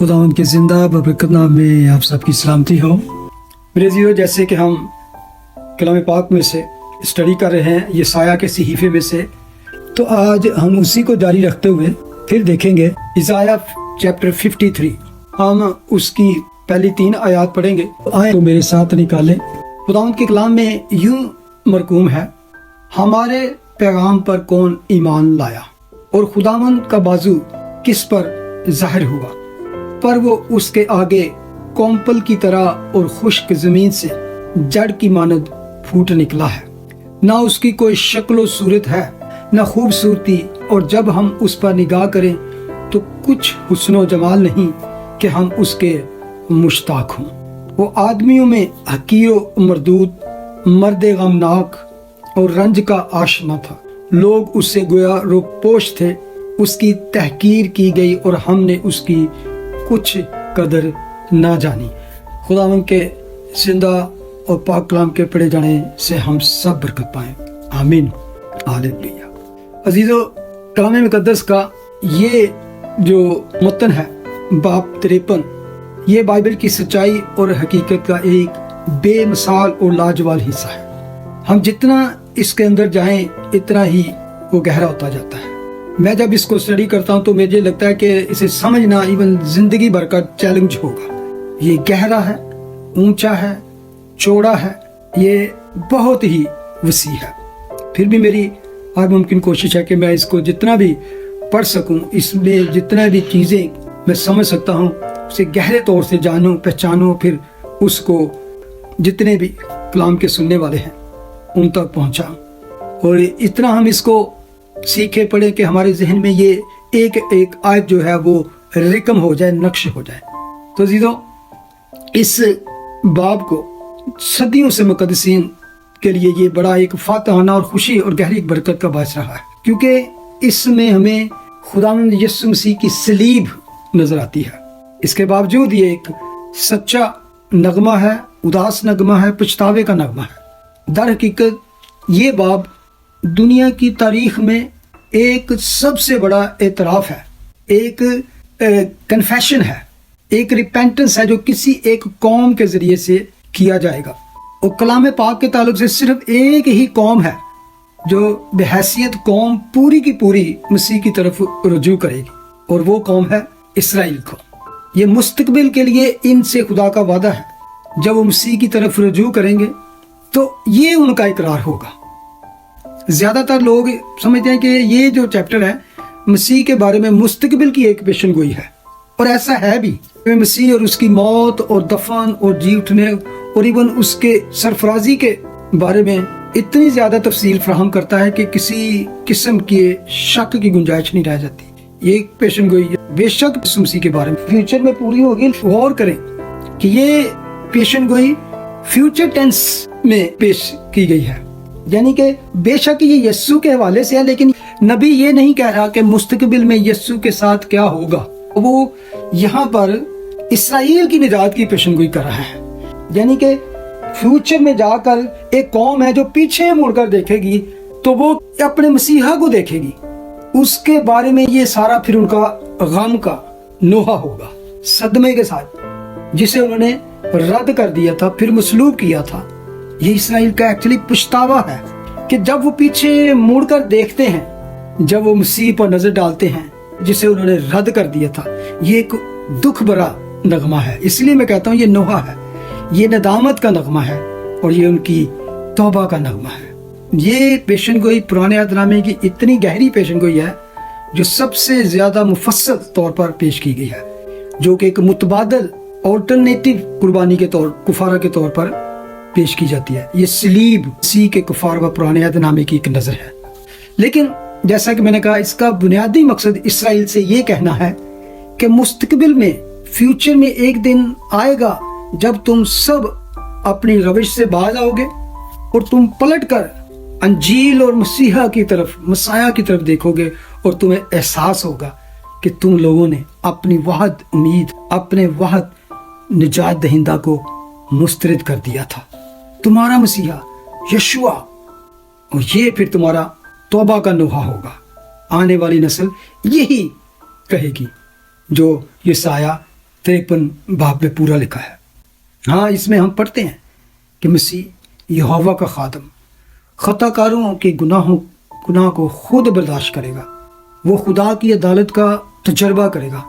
खुदावंद के जिंदा बबरकत नाम में आप सबकी सलामती हो। मेरे जीरो, जैसे कि हम कलाम पाक में से स्टडी कर रहे हैं यशायाह के सहीफे में से, तो आज हम उसी को जारी रखते हुए फिर देखेंगे यशायाह चैप्टर 53। हम उसकी पहली 3 आयत पढ़ेंगे। आए तो मेरे साथ निकालें। खुदावंद के कलाम में यूं मरकूम है, हमारे पैगाम पर कौन ईमान लाया और खुदावंद का बाजू किस पर जाहिर हुआ, पर वो उसके आगे कोम्पल की तरह और खुश्क जमीन से जड़ की मानद फूट निकला है। ना उसकी कोई शक्ल सूरत है, ना खूबसूरती, और जब हम उस पर निगाह करें तो कुछ हुस्न जमाल नहीं कि हम उसके मुश्ताक हों। वो आदमियों में हकीर मरदूद, मर्द गमनाक और रंज का आशना था। लोग उससे गोया रोपोश थे, उसकी तहकीर की गई और हमने उसकी कुछ कदर ना जानी। खुदावंद के जिंदा और पाक कलाम के पढ़े जाने से हम सब बरकत पाएं, आमीन, हालेलुया। अजीजों, कलाम मुकद्दस का ये जो मतन है बाब 53, ये बाइबल की सच्चाई और हकीकत का एक बेमिसाल और लाजवाब हिस्सा है। हम जितना इसके अंदर जाएं इतना ही वो गहरा होता जाता है। मैं जब इसको स्टडी करता हूँ तो मुझे लगता है कि इसे समझना इवन जिंदगी भर का चैलेंज होगा। ये गहरा है, ऊंचा है, चौड़ा है, ये बहुत ही वसी है। फिर भी मेरी हर मुमकिन कोशिश है कि मैं इसको जितना भी पढ़ सकूं, इसमें जितना भी चीज़ें मैं समझ सकता हूं उसे गहरे तौर से जानूं, पहचानूं, फिर उसको जितने भी कलाम के सुनने वाले हैं उन तक पहुंचाऊं। और इतना हम इसको सीखे पढ़े कि हमारे जहन में ये एक एक आयत जो है वो रिकम हो जाए, नक्श हो जाए। तो जीजों, इस बाब को सदियों से मुकद्दसीन के लिए ये बड़ा एक फातहाना और खुशी और गहरी बरकत का बायस रहा है, क्योंकि इसमें हमें खुदावंद यीशु मसीह की सलीब नजर आती है। इसके बावजूद ये एक सच्चा नगमा है, उदास नगमा है, पछतावे का नगमा है। दर हकीकत ये बाब दुनिया की तारीख में एक सबसे बड़ा एतराफ है, एक कन्फेशन है, एक रिपेंटेंस है जो किसी एक कौम के जरिए से किया जाएगा। और कलाम पाक के ताल्लुक से सिर्फ एक ही कौम है जो बहैसियत कौम पूरी की पूरी मसीह की तरफ रुजू करेगी, और वो कौम है इसराइल को। ये मुस्तकबिल के लिए इनसे खुदा का वादा है, जब वो मसीह की तरफ रुजू करेंगे तो ये उनका इकरार होगा। ज्यादातर लोग समझते हैं कि ये जो चैप्टर है मसीह के बारे में मुस्तकबिल की एक पेशन गोई है, और ऐसा है भी। मसीह और उसकी मौत और दफन और जी उठने और इवन उसके सरफराजी के बारे में इतनी ज्यादा तफसील फराहम करता है कि किसी किस्म के शक की गुंजाइश नहीं रह जाती। ये एक पेशन गोई है। बेशक मसीह के बारे में फ्यूचर में पूरी होगी। गौर करें कि ये पेशन गोई फ्यूचर टेंस में पेश की गई है, यानी कि बेशक ये यस्सु के हवाले से है, लेकिन नबी ये नहीं कह रहा कि मुस्तकबिल में यस्सु के साथ क्या होगा। वो यहाँ पर इसराइल की निजात की पेशनगोई कर रहा है, यानी कि फ्यूचर में जाकर एक कौम है जो पीछे मुड़कर देखेगी तो वो अपने मसीहा को देखेगी। उसके बारे में ये सारा फिर उनका गम का नोहा होगा, सदमे के साथ, जिसे उन्होंने रद्द कर दिया था, फिर मसलूब किया था। ये इसराइल का एक्चुअली पछतावा है कि जब वो पीछे मुड़कर देखते हैं, जब वो मसीह पर नजर डालते हैं जिसे उन्होंने रद्द कर दिया था। ये एक दुख भरा नगमा है। इसलिए मैं कहता हूँ ये नोहा है, ये नदामत का नगमा है, और ये उनकी तौबा का नगमा है। ये पेशनगोई पुराने अहदनामे की इतनी गहरी पेशनगोई है जो सबसे ज्यादा मुफस्सल तौर पर पेश की गई है, जो कि एक मुतबादल ऑल्टरनेटिव कुर्बानी के तौर, कुफारा के तौर पर पेश की जाती है। ये सलीब सी के कुफार व पुराने अहदनामे की एक नजर है। लेकिन जैसा कि मैंने कहा, इसका बुनियादी मकसद इसराइल से ये कहना है कि मुस्तकबिल में, फ्यूचर में एक दिन आएगा जब तुम सब अपनी रविश से बाज आओगे और तुम पलट कर अंजील और मसीहा की तरफ, मसाया की तरफ देखोगे, और तुम्हें एहसास होगा कि तुम लोगों ने अपनी वाहद उम्मीद, अपने वाहद निजात दहिंदा को मुस्तरद कर दिया था, तुम्हारा मसीहा यशुआ, और ये फिर तुम्हारा तौबा का नोहा होगा। आने वाली नस्ल यही कहेगी जो यशायाह 53 बाब में पूरा लिखा है। हाँ, इसमें हम पढ़ते हैं कि मसीह यहोवा का खादम खताकारों के गुनाह को खुद बर्दाश्त करेगा। वो खुदा की अदालत का तजर्बा करेगा,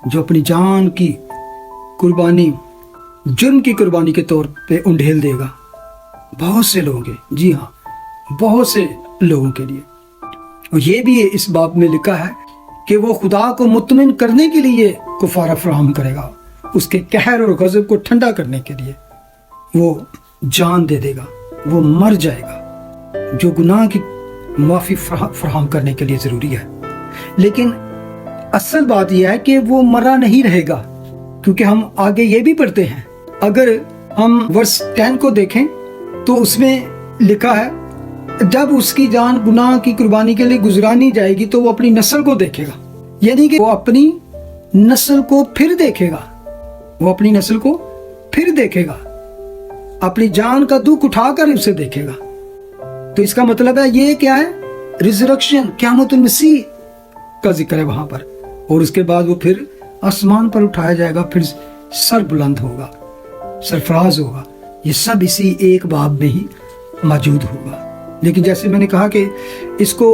जो अपनी जान की कुर्बानी जुर्म की कुर्बानी के तौर पे उंडेल देगा बहुत से लोगों के, जी हाँ, बहुत से लोगों के लिए। और ये भी इस बाब में लिखा है कि वो खुदा को मुतमिन करने के लिए कुफारा फराहम करेगा, उसके कहर और गज़ब को ठंडा करने के लिए वो जान दे देगा, वो मर जाएगा, जो गुनाह की माफ़ी फराहम करने के लिए ज़रूरी है। लेकिन असल बात यह है कि वो मरा नहीं रहेगा, क्योंकि हम आगे ये भी पढ़ते हैं। अगर हम वर्स 10 को देखें तो उसमें लिखा है, जब उसकी जान गुनाह की कुर्बानी के लिए गुजरानी जाएगी तो वो अपनी नस्ल को देखेगा, यानी कि वो अपनी नस्ल को फिर देखेगा, वो अपनी नस्ल को फिर देखेगा, अपनी जान का दुख उठाकर उसे देखेगा। तो इसका मतलब है ये क्या है, रिजरेक्शन, क़यामतुल मसीह का जिक्र है वहां पर। और उसके बाद वो फिर आसमान पर उठाया जाएगा, फिर सर बुलंद होगा, सरफराज होगा। ये सब इसी एक बाब में ही मौजूद होगा। लेकिन जैसे मैंने कहा कि इसको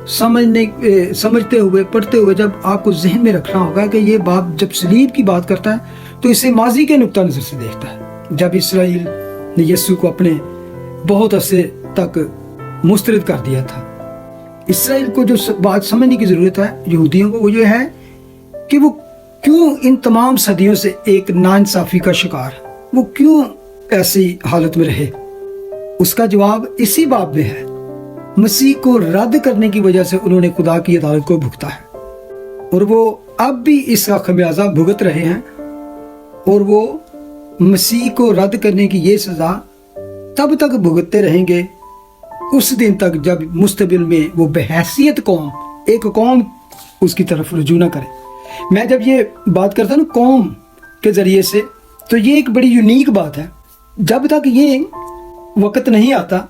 समझते हुए, पढ़ते हुए, जब आपको जहन में रखना होगा कि ये बाब जब सलीब की बात करता है तो इसे माजी के नुक्ता नज़र से देखता है, जब इसराइल ने यीशु को अपने बहुत अरसे तक मुस्तरद कर दिया था। इसराइल को जो बात समझने की ज़रूरत है यहूदियों को, वो ये है कि वो क्यों इन तमाम सदियों से एक नाइंसाफ़ी का शिकार, वो क्यों ऐसी हालत में रहे। उसका जवाब इसी बाब में है। मसीह को रद्द करने की वजह से उन्होंने खुदा की अदालत को भुगता है, और वो अब भी इसका खमियाजा भुगत रहे हैं। और वो मसीह को रद्द करने की ये सज़ा तब तक भुगतते रहेंगे उस दिन तक जब मुस्तबिल में वो बहैसियत कौम, एक कौम उसकी तरफ रुजू न करे। मैं जब ये बात करता हूँ कौम के ज़रिए से, तो ये एक बड़ी यूनिक बात है। जब तक ये वक़्त नहीं आता,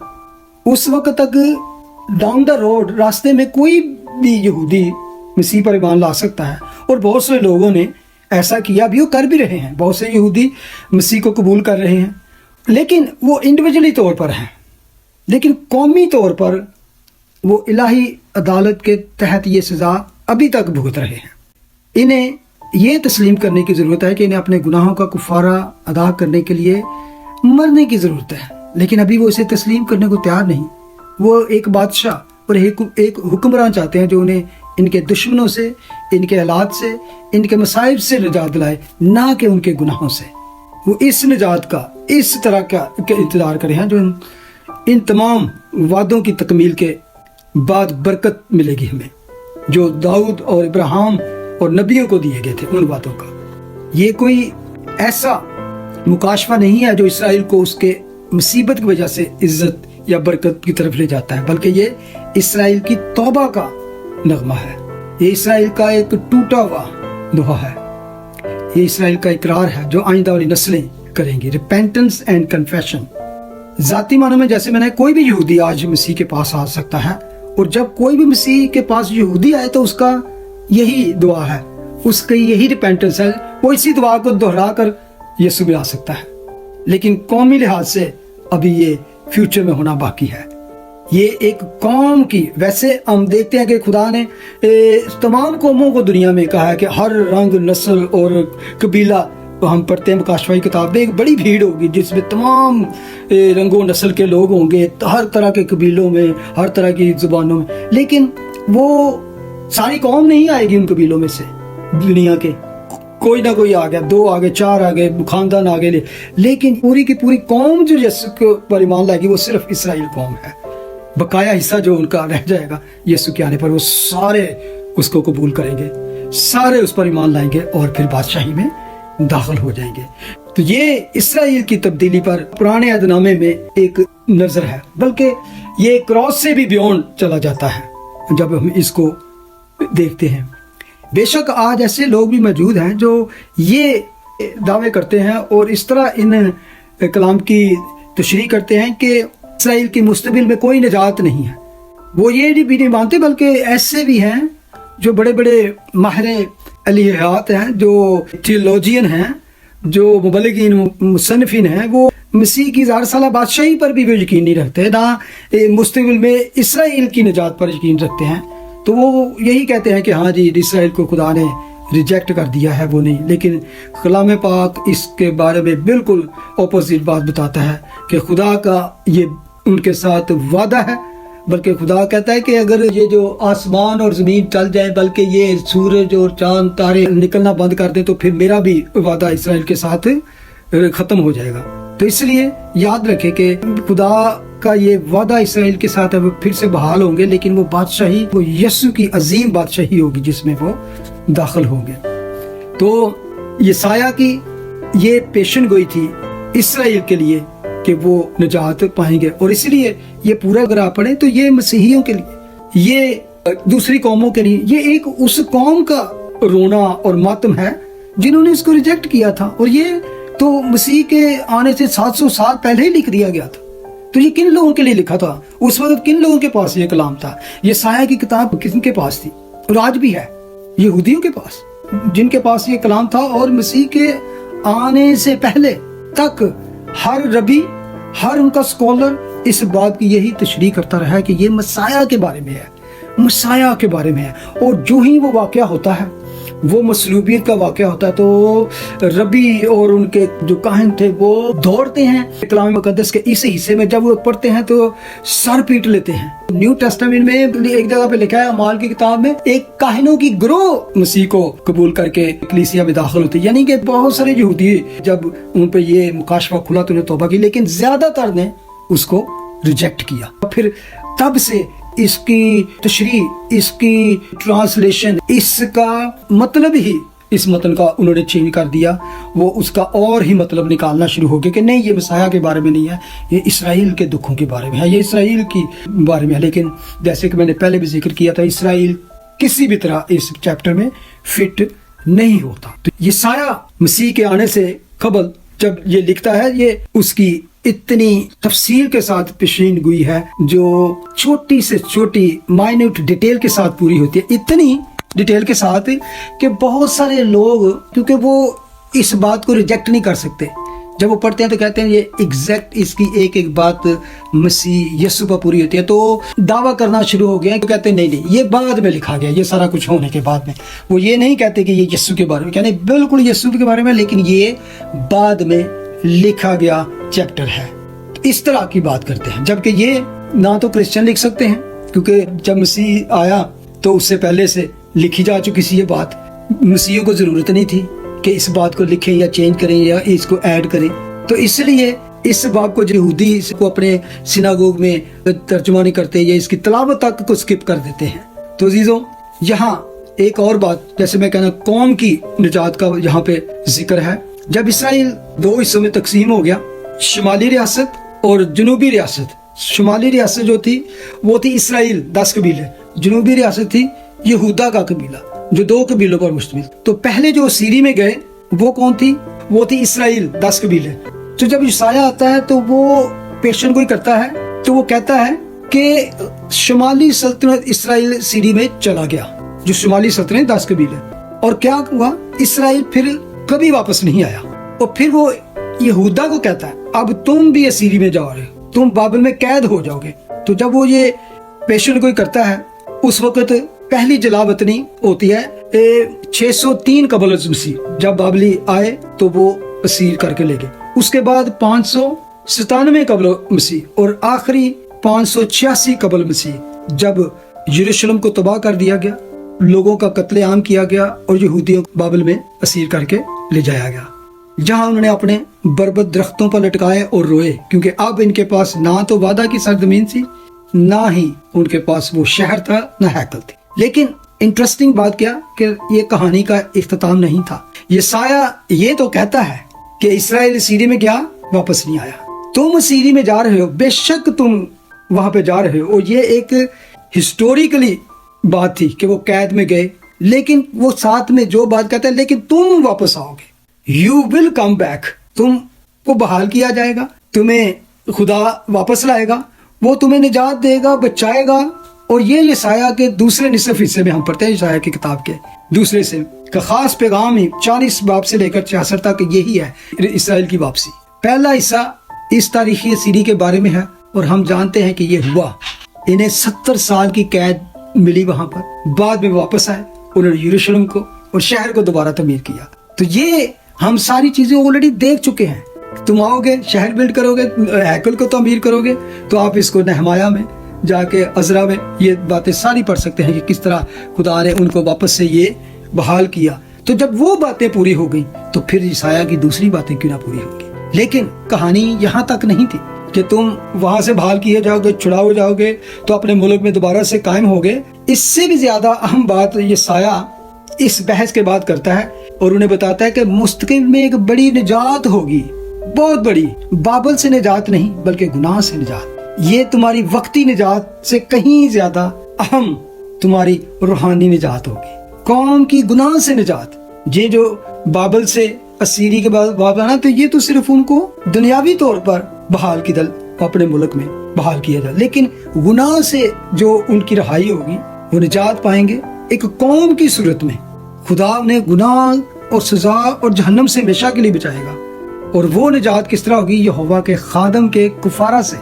उस वक़्त तक डाउन द रोड, रास्ते में कोई भी यहूदी मसीह पर ईमान ला सकता है। और बहुत से लोगों ने ऐसा किया भी, वो कर भी रहे हैं। बहुत से यहूदी मसीह को कबूल कर रहे हैं, लेकिन वो इंडिविजुअली तौर पर हैं। लेकिन कौमी तौर पर वो इलाही अदालत के तहत ये सज़ा अभी तक भुगत रहे हैं। इन्हें ये तस्लीम करने की ज़रूरत है कि इन्हें अपने गुनाहों का कुफारा अदा करने के लिए मरने की ज़रूरत है, लेकिन अभी वो इसे तस्लीम करने को तैयार नहीं। वो एक बादशाह और एक हुक्मरान चाहते हैं जो उन्हें इनके दुश्मनों से, इनके हालात से, इनके मसाइब से निजात दिलाए, ना कि उनके गुनाहों से। वो इस निजात का, इस तरह का इंतज़ार करें हैं जो इन तमाम वादों की तकमील के बाद बरकत मिलेगी हमें, जो दाऊद और इब्राहिम और नबियों को दिए गए थे, उन वादों का। ये कोई ऐसा मुकाशफा नहीं है जो इसराइल को उसके मुसीबत की वजह से इज्जत या बरकत की तरफ ले जाता है, बल्कि ये इसराइल की तौबा का नगमा है। ये इसराइल का एक टूटा हुआ दुआ है। ये इसराइल का इकरार है जो आइंदा वाली नस्लें करेंगी। Repentance and confession. ज़ाती मानों में जैसे मैंने, कोई भी यहूदी आज मसीह के पास आ सकता है, और जब कोई भी मसीह के पास यहूदी आए तो उसका यही दुआ है, उसकी यही रिपेंटेंस है। वो इसी दुआ को दोहरा कर यीशु में आ सकता है। लेकिन कौमी लिहाज से अभी ये फ्यूचर में होना बाकी है। ये एक कौम की, वैसे हम देखते हैं कि खुदा ने तमाम कौमों को दुनिया में कहा है कि हर रंग, नस्ल और कबीला, तो हम पढ़ते हैं मुकाशफा किताब में, एक बड़ी भीड़ होगी जिसमें तमाम रंगों नस्ल के लोग होंगे, हर तरह के कबीलों में, हर तरह की ज़ुबानों में। लेकिन वो सारी कौम नहीं आएगी उन कबीलों में से। दुनिया के कोई ना कोई आ गया, 2 आ गए, 4 आ गए, खानदान आ गए, लेकिन पूरी की पूरी कौम जो यीशु पर ईमान लाएगी वो सिर्फ इसराइल कौम है। बकाया हिस्सा जो उनका रह जाएगा यीशु के आने पर, वो सारे उसको कबूल करेंगे, सारे उस पर ईमान लाएंगे और फिर बादशाही में दाखिल हो जाएंगे। तो ये इसराइल की तब्दीली पर पुराने अहदनामे में एक नजर है, बल्कि ये क्रॉस से भी बियॉन्ड चला जाता है जब हम इसको देखते हैं। बेशक आज ऐसे लोग भी मौजूद हैं जो ये दावे करते हैं और इस तरह इन कलाम की तशरीह करते हैं कि इसराइल की मुस्तबिल में कोई निजात नहीं है। वो ये भी नहीं मानते, बल्कि ऐसे भी हैं जो बड़े बड़े माहिर अलहात हैं, जो थियोलॉजियन हैं, जो मुबल्लिगीन मुसन्निफीन हैं, वो मसीह की 1000 साल बादशाही पर भी वो यकीन नहीं रखते, ना मुस्तक़बिल में इसराइल की निजात पर यकीन रखते हैं। तो वो यही कहते हैं कि हाँ जी, इसराइल को खुदा ने रिजेक्ट कर दिया है, वो नहीं। लेकिन कलाम पाक इसके बारे में बिल्कुल अपोजिट बात बताता है कि खुदा का ये उनके साथ वादा है, बल्कि खुदा कहता है कि अगर ये जो आसमान और ज़मीन चल जाए, बल्कि ये सूरज और चांद तारे निकलना बंद कर दें, तो फिर मेरा भी वादा इसराइल के साथ ख़त्म हो जाएगा। तो इसलिए याद रखें कि खुदा का ये वादा इसराइल के साथ है, वो फिर से बहाल होंगे, लेकिन वो बादशाही, वो यीशु की अजीम बादशाही होगी जिसमें वो दाखिल होंगे। तो यसाया की ये पेशन गोई थी इसराइल के लिए कि वो निजात पाएंगे, और इसलिए ये पूरा अगर आप पढ़ें तो ये मसीहियों के लिए, ये दूसरी कौमों के लिए, ये एक उस कौम का रोना और मातम है जिन्होंने इसको रिजेक्ट किया था। और ये तो मसीह के आने से 700 साल पहले ही लिख दिया गया था। तो ये किन लोगों के लिए लिखा था? उस वक्त किन लोगों के पास ये कलाम था? ये साया की किताब किसके पास थी? और आज भी है यहूदियों के पास, जिनके पास ये कलाम था। और मसीह के आने से पहले तक हर रबी, हर उनका स्कॉलर इस बात की यही तशरीह करता रहा है कि ये मसाया के बारे में है, मसाया के बारे में है। और जो ही वो वाक़या होता है, वो मसलूबियत का वाक़या होता है, तो रबी और उनके जो काहिन थे वो दौड़ते हैं कलाम मुकद्दस के इस हिस्से में। जब वो पढ़ते हैं तो सर पीट लेते हैं। न्यू टेस्टामेंट में एक जगह पे लिखा है, अमाल की किताब में, एक काहिनों की ग्रोह मसीह को कबूल करके कलीसिया में दाखिल होती है। यानी कि बहुत सारे यहूदी जब उन पर ये मुकाशफा खुला तो उन्हें तौबा की, लेकिन ज्यादातर ने उसको रिजेक्ट किया। फिर तब से इसकी तशरीह, इसकी ट्रांसलेशन, इसका मतलब ही, इस मतन का उन्होंने चेंज कर दिया। वो उसका और ही मतलब निकालना शुरू हो गया कि नहीं, ये मसाया के बारे में नहीं है, ये इसराइल के दुखों के बारे में है, ये इसराइल की बारे में है। लेकिन जैसे कि मैंने पहले भी जिक्र किया था, इसराइल किसी भी तरह इस चैप्टर में फिट नहीं होता। तो ये साया मसीह के आने से कबल जब ये लिखता है, ये उसकी इतनी तफसील के साथ पेशीन गोई है, जो छोटी से छोटी माइन्यूट डिटेल के साथ पूरी होती है। इतनी डिटेल के साथ कि बहुत सारे लोग, क्योंकि वो इस बात को रिजेक्ट नहीं कर सकते, जब वो पढ़ते हैं तो कहते हैं ये एग्जैक्ट इसकी एक एक बात मसीह यीशु पर पूरी होती है। तो दावा करना शुरू हो गया, तो कहते हैं नहीं नहीं, ये बाद में लिखा गया, ये सारा कुछ होने के बाद में। वो ये नहीं कहते कि ये यीशु के बारे में, कहते बिल्कुल यीशु के बारे में, लेकिन ये बाद में लिखा गया चैप्टर है। इस तरह की बात करते हैं, जबकि ये ना तो क्रिश्चियन लिख सकते हैं, क्योंकि जब मसीह आया तो उससे पहले से लिखी जा चुकी थी ये बात। मसीह को जरूरत नहीं थी कि इस बात को लिखें या चेंज करें या इसको ऐड करें। तो इसलिए इस बात को यहूदी इसको अपने सिनागोग में तर्जुमा नहीं करते या इसकी तलावत तक को स्किप कर देते हैं। तो अजीजों, यहाँ एक और बात, जैसे मैं कहना कौम की निजात का यहाँ पे जिक्र है। जब इसराइल दो हिस्सों में तकसीम हो गया, शुमाली रियासत और जनूबी रियासत। शुमाली रियासत जो थी वो थी इसराइल 10 कबीले, जनूबी रियासत थी यहूदा का कबीला जो 2 कबीलों पर मुश्तमिल। तो पहले जो सीरी में गए वो कौन थी? वो थी इसराइल 10 कबीले। तो जब यशायाह आता है तो वो पेशन कोई करता है, तो वो कहता है कि शुमाली सल्तनत इसराइल सीरी में चला गया, जो शुमाली सल्तनत 10 कबीले। और क्या हुआ? इसराइल फिर कभी वापस नहीं आया। और फिर वो यहूदा को कहता है अब तुम भी असीरी में जा रहे हो, तुम बाबिल में कैद हो जाओगे। तो जब वो ये पेशन कोई करता है, उस वक्त पहली जलावतनी होती है 603 कबल मसीह। जब बाबली आए तो वो असीर करके ले गए। उसके बाद 597 कबल मसीह और आखिरी 586 कबल मसीह, जब यरूशलेम को तबाह कर दिया गया, लोगों का कत्लेआम किया गया और यहूदियों को बाबिल में असीर करके ले जाया गया, जहां उन्होंने अपने बरबत दरख्तों पर लटकाए और रोए, क्योंकि अब इनके पास ना तो वादा की सरजमीन थी, ना ही उनके पास वो शहर था, ना हैकल थी। लेकिन इंटरेस्टिंग बात क्या कि ये कहानी का इख्तिताम नहीं था। यशायाह ये तो कहता है कि इसराइल सीरी में गया, वापस नहीं आया। तुम सीरी में जा रहे हो, बेशक तुम वहां पे जा रहे हो, और ये एक हिस्टोरिकली बात थी कि वो कैद में गए, लेकिन वो साथ में जो बात कहता है, लेकिन तुम वापस आओगे, यू विल कम बैक, तुम को बहाल किया जाएगा, तुम्हें खुदा वापस लाएगा, वो तुम्हें निजात देगा, बचाएगा, اور یہ یسایہ کے دوسرے نصف حصے میں ہم پڑھتے ہیں، یسایہ کی کتاب کے دوسرے سے کا خاص پیغام ہی 40 باب سے لے کر 66 تک یہی ہے، اسرائیل کی واپسی۔ پہلا حصہ اس تاریخی سیری کے بارے میں ہے، اور ہم جانتے ہیں کہ یہ ہوا، انہیں 70 سال کی قید ملی وہاں پر، بعد میں واپس آئے، انہوں نے یروشلم کو اور شہر کو دوبارہ تعمیر کیا۔ تو یہ ہم ساری چیزیں آلریڈی دیکھ چکے ہیں۔ تم آؤ گے، شہر بلڈ کرو گے، ہیکل کو تعمیر کرو گے، تو آپ اس کو نہمایا میں جا کے عزرا میں یہ باتیں ساری پڑھ سکتے ہیں کہ کس طرح خدا نے ان کو واپس سے یہ بحال کیا۔ تو جب وہ باتیں پوری ہو گئی تو پھر یسایہ کی دوسری باتیں کیوں نہ پوری ہوں گی۔ لیکن کہانی یہاں تک نہیں تھی کہ تم وہاں سے بحال کیے جاؤ گے، چھڑا ہو جاؤ گے تو اپنے ملک میں دوبارہ سے قائم ہوگے۔ اس سے بھی زیادہ اہم بات یسایہ اس بحث کے بعد کرتا ہے اور انہیں بتاتا ہے کہ مستقبل میں ایک بڑی نجات ہوگی، بہت بڑی، بابل سے نجات نہیں بلکہ گناہ سے نجات۔ یہ تمہاری وقتی نجات سے کہیں زیادہ اہم تمہاری روحانی نجات ہوگی، قوم کی گناہ سے نجات۔ یہ جو بابل سے اسیری کے بعد باب آنا، تو یہ تو صرف ان کو دنیاوی طور پر بحال کی دل اپنے ملک میں بحال کیا جائے، لیکن گناہ سے جو ان کی رہائی ہوگی، وہ نجات پائیں گے ایک قوم کی صورت میں۔ خدا انہیں گناہ اور سزا اور جہنم سے ہمیشہ کے لیے بچائے گا۔ اور وہ نجات کس طرح ہوگی؟ یہوہ کے خادم کے کفارہ سے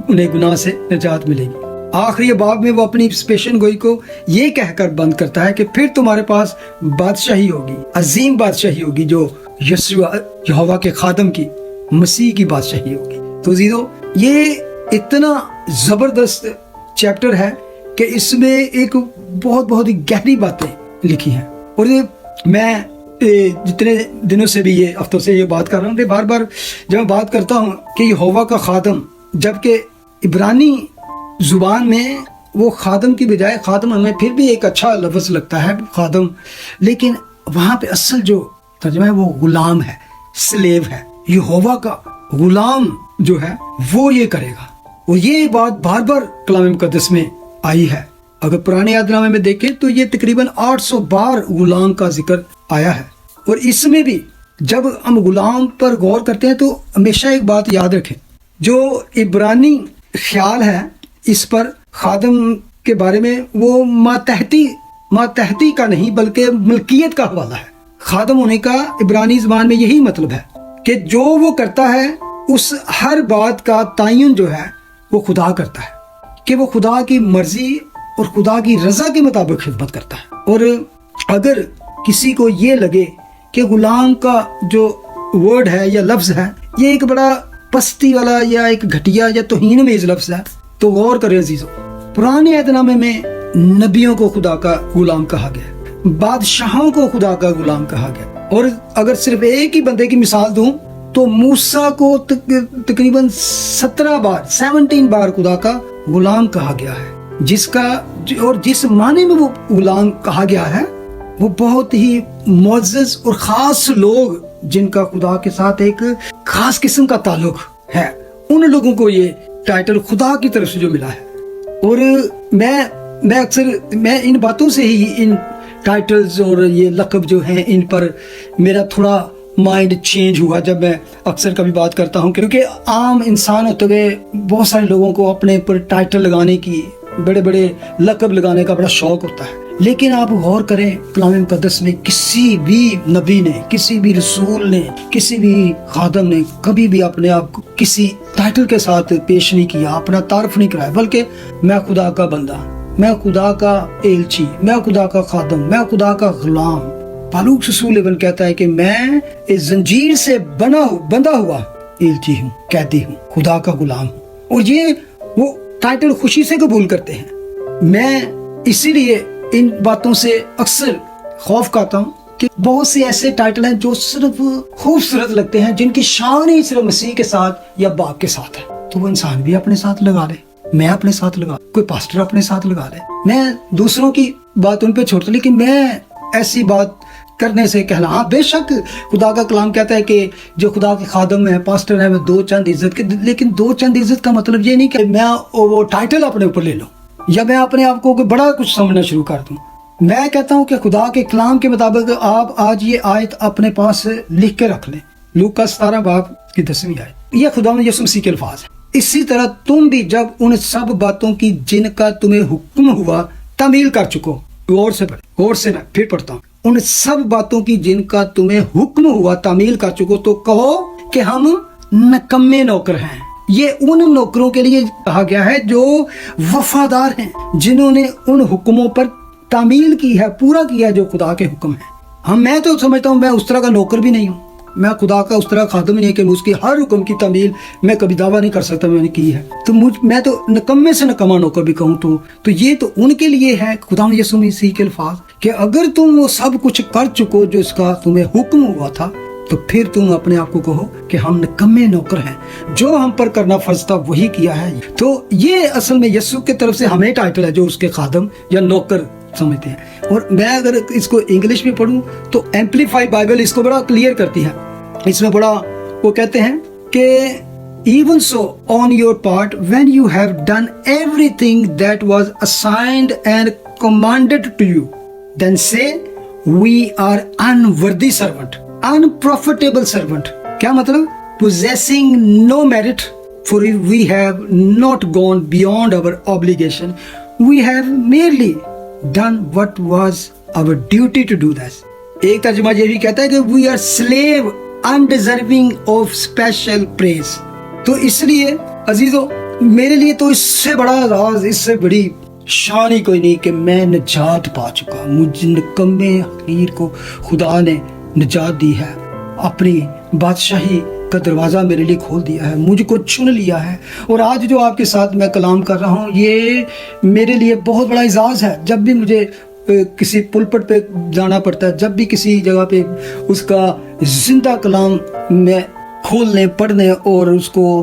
انہیں گناہ سے نجات ملے گی۔ آخری باب میں وہ اپنی پیشن گوئی کو یہ کہہ کر بند کرتا ہے کہ پھر تمہارے پاس بادشاہی ہوگی، عظیم بادشاہی ہوگی، جو یسوع یہوہ کے خادم کی، مسیح کی بادشاہی ہوگی۔ تو عزیزو، یہ اتنا زبردست چیپٹر ہے کہ اس میں ایک بہت ہی گہری باتیں لکھی ہیں۔ اور میں جتنے دنوں سے بھی، یہ ہفتوں سے یہ بات کر رہا ہوں کہ بار بار جب میں بات کرتا ہوں کہ یہوہ کا خادم، جبکہ عبرانی زبان میں وہ خادم کی بجائے، خادم ہمیں پھر بھی ایک اچھا لفظ لگتا ہے خادم، لیکن وہاں پہ اصل جو ترجمہ ہے وہ غلام ہے، سلیو ہے۔ یہوہ کا غلام جو ہے وہ یہ کرے گا، اور یہ بات بار بار کلام مقدس میں آئی ہے۔ اگر پرانے عہد نامے میں دیکھیں تو یہ تقریباً 800 بار غلام کا ذکر آیا ہے۔ اور اس میں بھی جب ہم غلام پر غور کرتے ہیں تو ہمیشہ ایک بات یاد رکھیں، جو عبرانی خیال ہے اس پر خادم کے بارے میں، وہ ماتحتی کا نہیں بلکہ ملکیت کا حوالہ ہے۔ خادم ہونے کا عبرانی زبان میں یہی مطلب ہے کہ جو وہ کرتا ہے اس ہر بات کا تعین جو ہے وہ خدا کرتا ہے، کہ وہ خدا کی مرضی اور خدا کی رضا کے مطابق خدمت کرتا ہے۔ اور اگر کسی کو یہ لگے کہ غلام کا جو ورڈ ہے یا لفظ ہے یہ ایک بڑا پستی والا یا ایک گھٹیا یا توہین امیز لفظ ہے، تو غور کریں عزیزو، پرانے عہد نامے میں نبیوں کو خدا کا غلام کہا گیا، بادشاہوں کو خدا کا غلام کہا گیا۔ اور اگر صرف ایک ہی بندے کی مثال دوں تو موسیٰ کو تقریباً 17 بار خدا کا غلام کہا گیا ہے، جس معنی میں وہ غلام کہا گیا ہے وہ بہت ہی معزز اور خاص لوگ جن کا خدا کے ساتھ ایک خاص قسم کا تعلق ہے، ان لوگوں کو یہ ٹائٹل خدا کی طرف سے جو ملا ہے۔ اور میں اکثر ان باتوں سے ہی، ان ٹائٹلز اور یہ لقب جو ہیں، ان پر میرا تھوڑا مائنڈ چینج ہوا جب میں اکثر کبھی بات کرتا ہوں، کیونکہ عام انسان ہوتے ہوئے بہت سارے لوگوں کو اپنے پر ٹائٹل لگانے کی، بڑے بڑے لقب لگانے کا بڑا شوق ہوتا ہے۔ لیکن آپ غور کریں، کلام مقدس میں کسی بھی نبی نے، کسی بھی رسول نے، کسی بھی خادم نے کبھی بھی اپنے آپ کو کسی ٹائٹل کے ساتھ پیش نہیں کیا، اپنا تعارف نہیں کرایا، بلکہ میں خدا کا بندہ، میں خدا کا ایلچی، میں خدا کا خادم، میں خدا کا غلام۔ پالوک رسول ابن کہتا ہے کہ میں اس زنجیر سے بندہ ہوا ایلچی ہوں، قیدی ہوں، خدا کا غلام ہوں۔ اور یہ وہ ٹائٹل خوشی سے قبول کرتے ہیں۔ میں اسی لیے ان باتوں سے اکثر خوف کھاتا ہوں کہ بہت سے ایسے ٹائٹل ہیں جو صرف خوبصورت لگتے ہیں، جن کی شان ہی صرف مسیح کے ساتھ یا باپ کے ساتھ ہے، تو وہ انسان بھی اپنے ساتھ لگا لے، میں اپنے ساتھ لگا، کوئی پاسٹر اپنے ساتھ لگا لے، میں دوسروں کی بات ان پہ چھوڑتا، لیکن میں ایسی بات کرنے سے کہنا، ہاں بے شک خدا کا کلام کہتا ہے کہ جو خدا کے خادم ہے، پاسٹر ہے، میں دو چند عزت کے، لیکن دو چند عزت کا مطلب یہ نہیں کہ میں وہ ٹائٹل اپنے اوپر لے لوں یا میں اپنے آپ کو بڑا کچھ سمجھنا شروع کر دوں۔ میں کہتا ہوں کہ خدا کے کلام کے مطابق آپ آج یہ آیت اپنے پاس لکھ کے رکھ لیں، لوکا 17 باب کی 10ویں آیت، یہ خدا یسوع مسیح کے الفاظ ہیں۔ इसी तरह तुम भी जब उन सब बातों की जिनका तुम्हें हुक्म हुआ तामील कर चुको। गौर से मैं फिर पढ़ता हूँ। उन सब बातों की जिनका तुम्हें हुक्म हुआ तामील कर चुको तो कहो कि हम नकम्मे नौकर हैं। ये उन नौकरों के लिए कहा गया है जो वफादार हैं, जिन्होंने उन हुक्मों पर तामील की है, पूरा किया है जो खुदा के हुक्म है। मैं तो समझता हूँ मैं उस तरह का नौकर भी नहीं हूँ, मैं खुदा का उस तरह खादम नहीं है कि उसकी हर हुक्म की तामील मैं कभी दावा नहीं कर सकता मैंने की है। तो मैं तो नकम्मे से नकम्मा नौकर भी कहूँ तो ये तो उनके लिए है खुदा यीशु मसीह के अल्फाज कि अगर तुम वो सब कुछ कर चुको जो इसका तुम्हें हुक्म हुआ था तो फिर तुम अपने आप को कहो कि हम निकम्मे नौकर हैं, जो हम पर करना फर्ज था वही किया है। तो ये असल में यीशु की तरफ से हमें टाइटल है जो उसके खादम या नौकर समझते हैं। और मैं अगर इसको इंग्लिश में पढ़ूं तो एम्पलीफाइड बाइबल इसको बड़ा क्लियर करती है। इसमें बड़ा वो कहते हैं कि even so on your part when you have done everything that was assigned and commanded to you then say we are unworthy servant, unprofitable servant। क्या मतलब? possessing no merit, for we have not gone beyond our obligation, we have merely done what was our duty to do this। एक तर्जुमा ये भी कहता है कि we are slave undeserving of special praise। तो इसलिए अजीजों मेरे लिए तो इससे बड़ा राज, इससे बड़ी शान ही कोई नहीं कि मैं निजात पा चुका। मुझ निकम्मे हकीर को खुदा ने निजात दी है, अपनी बादशाही का दरवाज़ा मेरे लिए खोल दिया है, मुझको चुन लिया है। और आज जो आपके साथ मैं कलाम कर रहा हूँ ये मेरे लिए बहुत बड़ा एजाज़ है। जब भी मुझे किसी पुलपट पे जाना पड़ता है, जब भी किसी जगह पे उसका जिंदा कलाम मैं खोलने, पढ़ने और उसको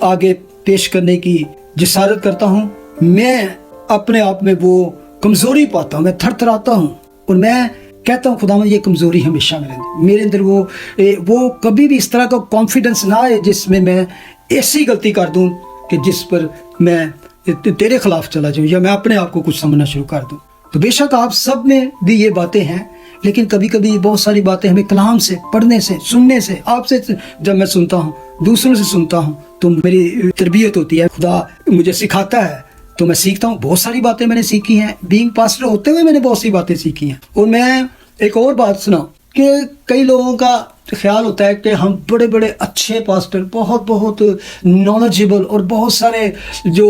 आगे पेश करने की जिसारत करता हूँ, मैं अपने आप में वो कमज़ोरी पाता हूँ, मैं थरथराता हूँ और मैं कहता हूँ खुदावंद ये कमज़ोरी हमेशा मेरे अंदर वो कभी भी इस तरह का कॉन्फिडेंस ना आए जिसमें मैं ऐसी गलती कर दूँ कि जिस पर मैं तेरे खिलाफ चला जाऊँ या मैं अपने आप को कुछ समझना शुरू कर दूँ। तो बेशक आप सब में भी ये बातें हैं, लेकिन कभी कभी बहुत सारी बातें हमें कलाम से, पढ़ने से, सुनने से, आपसे जब मैं सुनता हूँ, दूसरों से सुनता हूँ तो मेरी तरबियत होती है, खुदा मुझे सिखाता है तो मैं सीखता हूँ। बहुत सारी बातें मैंने सीखी हैं, बीइंग पास्टर होते हुए मैंने बहुत सी बातें सीखी हैं। और मैं एक और बात सुना कि कई लोगों का ख्याल होता है कि हम बड़े बड़े अच्छे पास्टर, बहुत नॉलेजेबल और बहुत सारे जो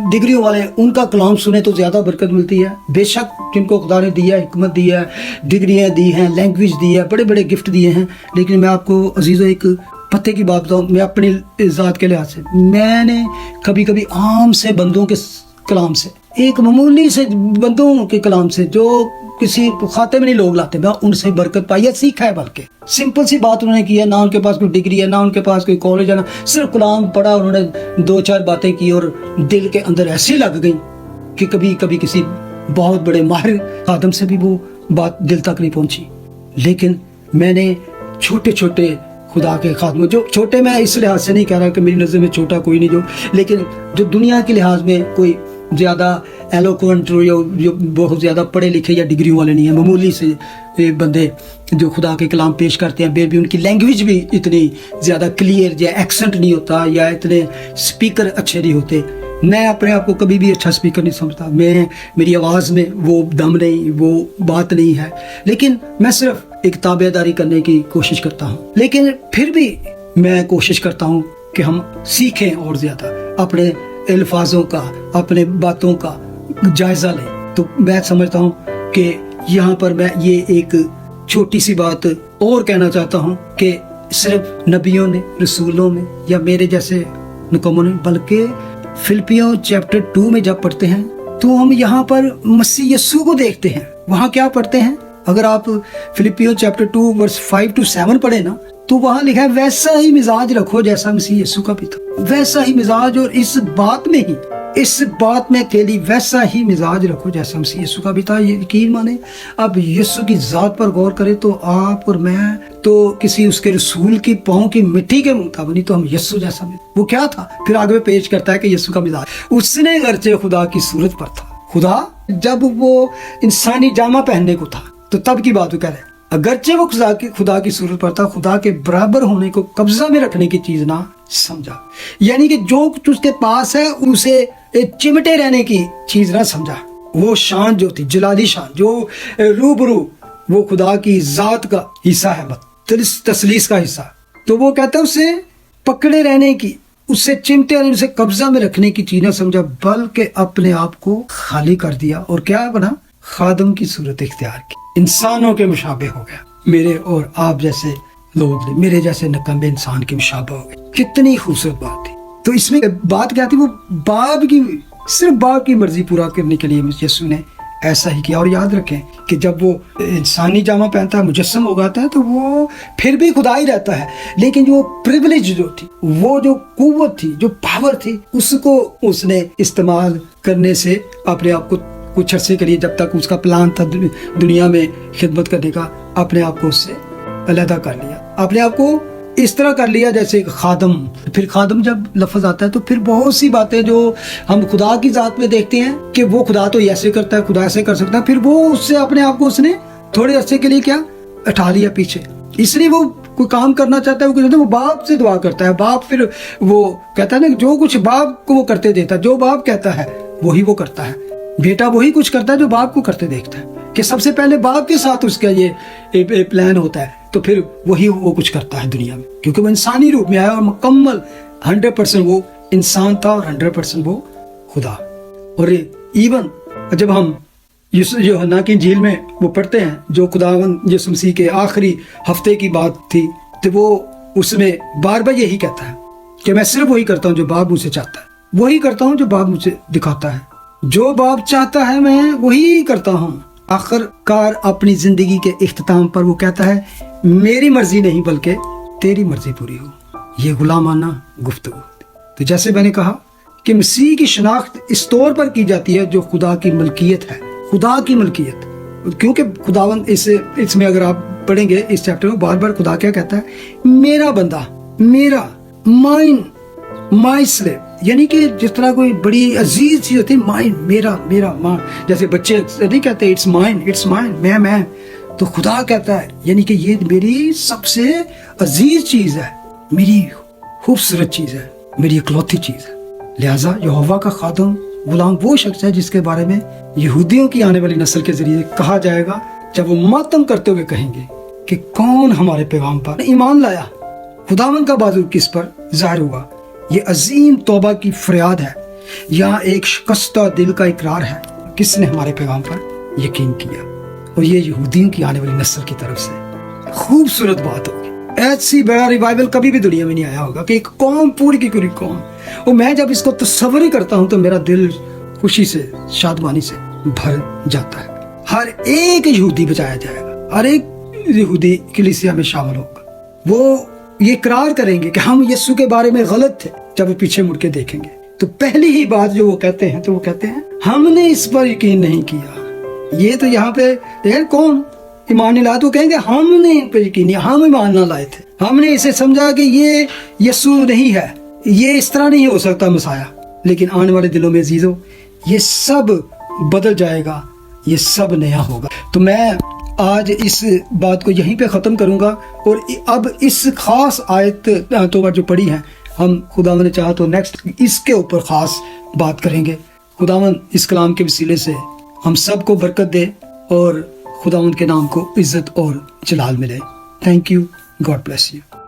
डिग्रियों वाले, उनका कलाम सुने तो ज़्यादा बरकत मिलती है। बेशक जिनको खुदा ने दिया, हिकमत दी है, डिग्रियाँ दी हैं, लैंग्वेज दी है, बड़े बड़े गिफ्ट दिए हैं, लेकिन मैं आपको अजीज़ों एक पते की बात बताऊँ। मैं अपनी ज़ात के लिहाज से मैंने कभी कभी आम से बंदों के कलाम से, एक मामूली से बंदों के कलाम से जो किसी खाते में नहीं लोग लाते, मैं उनसे बरकत पाई है, सीखा है। बल्कि सिंपल सी बात उन्होंने की है, ना उनके पास कोई डिग्री है, ना उनके पास कोई कॉलेज है, ना सिर्फ कलाम पढ़ा, उन्होंने दो चार बातें की और दिल के अंदर ऐसी लग गई कि कभी कभी किसी बहुत बड़े माहिर खादम से भी वो बात दिल तक नहीं पहुंची। लेकिन मैंने छोटे छोटे खुदा के खादम, जो छोटे, मैं इस लिहाज से नहीं कह रहा कि मेरी नज़र में छोटा कोई नहीं, लेकिन जो दुनिया के लिहाज में कोई ज़्यादा एलोक्वेंट या जो बहुत ज़्यादा पढ़े लिखे या डिग्री वाले नहीं है, मामूली से बंदे जो खुदा के कलाम पेश करते हैं, भी उनकी लैंग्वेज भी इतनी ज़्यादा क्लियर या एक्सेंट नहीं होता या इतने स्पीकर अच्छे नहीं होते। मैं अपने आप को कभी भी अच्छा स्पीकर नहीं समझता, मेरी आवाज़ में वो दम नहीं, वो बात नहीं है, लेकिन मैं सिर्फ एक ताबेदारी करने की कोशिश करता हूँ। लेकिन फिर भी मैं कोशिश करता हूँ कि हम सीखें और ज़्यादा, अपने अल्फाजों का, अपने बातों का जायज़ा लें। तो मैं समझता हूँ कि यहाँ पर मैं ये एक छोटी सी बात और कहना चाहता हूँ कि सिर्फ नबियों ने, रसूलों में या मेरे जैसे नकमों ने, बल्कि फिलिपियों चैप्टर 2 में जब पढ़ते हैं तो हम यहाँ पर मसीह यीशु को देखते हैं। वहाँ क्या पढ़ते हैं? अगर आप फिलिपियों चैप्टर 2 वर्स 5 to 7 पढ़े ना, तो वहाँ लिखा है वैसा ही मिजाज रखो जैसा मसीह यीशु का भी था। वैसा ही मिजाज, और इस बात में अकेली वैसा ही मिजाज रखो जैसा मसीह यीशु का भी था। ये यकीन माने, अब यीशु की जात पर गौर करें तो आप और मैं तो किसी उसके रसूल की पाँव की मिट्टी के मुताबिक नहीं, तो हम यीशु जैसा भी। वो क्या था? फिर आगे पेश करता है कि यीशु का मिजाज, उसने गर्चे खुदा की सूरत पर था। खुदा जब वो इंसानी जामा पहनने को था तो तब की बात वो कह रहे हैं। اگرچہ وہ خدا کی صورت پر تھا، خدا کے برابر ہونے کو قبضہ میں رکھنے کی چیز نہ سمجھا، یعنی کہ جو کچھ اس کے پاس ہے اسے چمٹے رہنے کی چیز نہ سمجھا۔ وہ شان جو تھی، جلالی شان، جو روبرو وہ خدا کی ذات کا حصہ ہے، تسلیس کا حصہ، تو وہ کہتا ہے اسے پکڑے رہنے کی، اس سے چمٹے رہنے، اسے قبضہ میں رکھنے کی چیز نہ سمجھا، بلکہ اپنے آپ کو خالی کر دیا اور کیا بنا؟ خادم کی صورت اختیار کی، انسانوں کے مشابہ ہو گیا، میرے اور آپ جیسے لوگ، میرے جیسے نکمے انسان کے مشابہ ہو گئے۔ کتنی خوبصورت بات تھی۔ تو اس میں بات کیا تھی؟ وہ باپ کی، صرف باپ کی مرضی پورا کرنے کے لیے یسوع نے ایسا ہی کیا۔ اور یاد رکھیں کہ جب وہ انسانی جامہ پہنتا ہے، مجسم اگاتا ہے، تو وہ پھر بھی خدا ہی رہتا ہے، لیکن جو پریویلیج جو تھی، وہ جو قوت تھی، جو پاور تھی، اس کو اس نے استعمال کرنے سے اپنے آپ کو کچھ عرصے کے لیے، جب تک اس کا پلان تھا دنیا میں خدمت کرنے کا، اپنے آپ کو اس سے علیحدہ کر لیا، اپنے آپ کو اس طرح کر لیا جیسے ایک خادم۔ پھر خادم جب لفظ آتا ہے تو پھر بہت سی باتیں جو ہم خدا کی ذات میں دیکھتے ہیں کہ وہ خدا تو ایسے کرتا ہے، خدا ایسے کر سکتا ہے، پھر وہ اس سے اپنے آپ کو اس نے تھوڑے عرصے کے لیے کیا اٹھا لیا پیچھے۔ اس لیے وہ کوئی کام کرنا چاہتا ہے، وہ باپ سے دعا کرتا ہے، باپ پھر وہ کہتا ہے نا، جو کچھ باپ کو وہ کرتے دیتا ہے، جو باپ کہتا ہے وہی وہ کرتا ہے۔ بیٹا وہی کچھ کرتا ہے جو باپ کو کرتے دیکھتا ہے، کہ سب سے پہلے باپ کے ساتھ اس کا یہ پلان ہوتا ہے، تو پھر وہی وہ کچھ کرتا ہے دنیا میں، کیونکہ وہ انسانی روپ میں آیا اور مکمل 100% وہ انسان تھا اور 100% وہ خدا۔ اور ایون جب ہم یوحنا کی انجیل میں وہ پڑھتے ہیں، جو خداوند یسوع مسیح کے آخری ہفتے کی بات تھی، تو وہ اس میں بار بار یہی کہتا ہے کہ میں صرف وہی کرتا ہوں جو باپ مجھ سے چاہتا ہے، وہی کرتا ہوں جو باپ مجھے دکھاتا ہے، جو باپ چاہتا ہے میں وہی کرتا ہوں۔ آخر کار اپنی زندگی کے اختتام پر وہ کہتا ہے، میری مرضی نہیں بلکہ تیری مرضی پوری ہو۔ یہ غلامانہ گفتگو۔ تو جیسے میں نے کہا کہ مسیح کی شناخت اس طور پر کی جاتی ہے جو خدا کی ملکیت ہے، خدا کی ملکیت، کیونکہ خداوند اس میں اگر آپ پڑھیں گے اس چیپٹر میں، بار بار خدا کیا کہتا ہے؟ میرا بندہ، میرا، مائن، مائی سلیو، یعنی کہ جس طرح کوئی بڑی عزیز چیز ہوتی ہے، مائن، میرا، میرا، ماں، جیسے بچے نہیں کہتے اٹس مائن، اٹس مائن، میں، تو خدا کہتا ہے یعنی کہ یہ میری سب سے عزیز چیز ہے، میری خوبصورت چیز ہے، میری اکلوتی چیز ہے۔ لہٰذا یہوہ کا خادم غلام وہ شخص ہے جس کے بارے میں یہودیوں کی آنے والی نسل کے ذریعے کہا جائے گا، جب وہ ماتم کرتے ہوئے کہیں گے کہ کون ہمارے پیغام پر ایمان لایا، خداوند کا بازو کس پر ظاہر ہوا۔ یہ عظیم توبہ کی فریاد ہے، یہاں ایک شکستہ دل کا اقرار ہے، کس نے ہمارے پیغام پر یقین کیا۔ اور یہ یہودیوں کی آنے والی نسل کی طرف سے خوبصورت بات ہوگی۔ ایسی بڑا ریوائول کبھی بھی دنیا میں نہیں آیا ہوگا کہ ایک قوم، پوری کی پوری قوم، اور میں جب اس کو تصور ہی کرتا ہوں تو میرا دل خوشی سے، شادمانی سے بھر جاتا ہے۔ ہر ایک یہودی بچایا جائے گا، ہر ایک یہودی کلیسیا میں شامل ہوگا۔ وہ یہ اقرار کریں گے کہ ہم یسوع کے بارے میں غلط تھے۔ جب وہ پیچھے مڑ کے دیکھیں گے تو پہلی ہی بات جو وہ کہتے ہیں، تو وہ کہتے ہیں ہم نے اس پر یقین نہیں کیا۔ یہ تو یہاں پہ کون ایمان نہیں لایا، تو کہیں گے ہم نے ان پر یقین نہیں، ہم ایمان نہ لائے تھے، ہم نے اسے سمجھا کہ یہ یسوع نہیں ہے، یہ اس طرح نہیں ہو سکتا مسیح۔ لیکن آنے والے دنوں میں عزیزو یہ سب بدل جائے گا، یہ سب نیا ہوگا۔ تو میں آج اس بات کو یہیں پہ ختم کروں گا، اور اب اس خاص آیت تو جو پڑھی ہے، ہم خداوند نے چاہا تو نیکسٹ اس کے اوپر خاص بات کریں گے۔ خداوند اس کلام کے وسیلے سے ہم سب کو برکت دے اور خداوند کے نام کو عزت اور جلال ملے۔ Thank you, God bless you.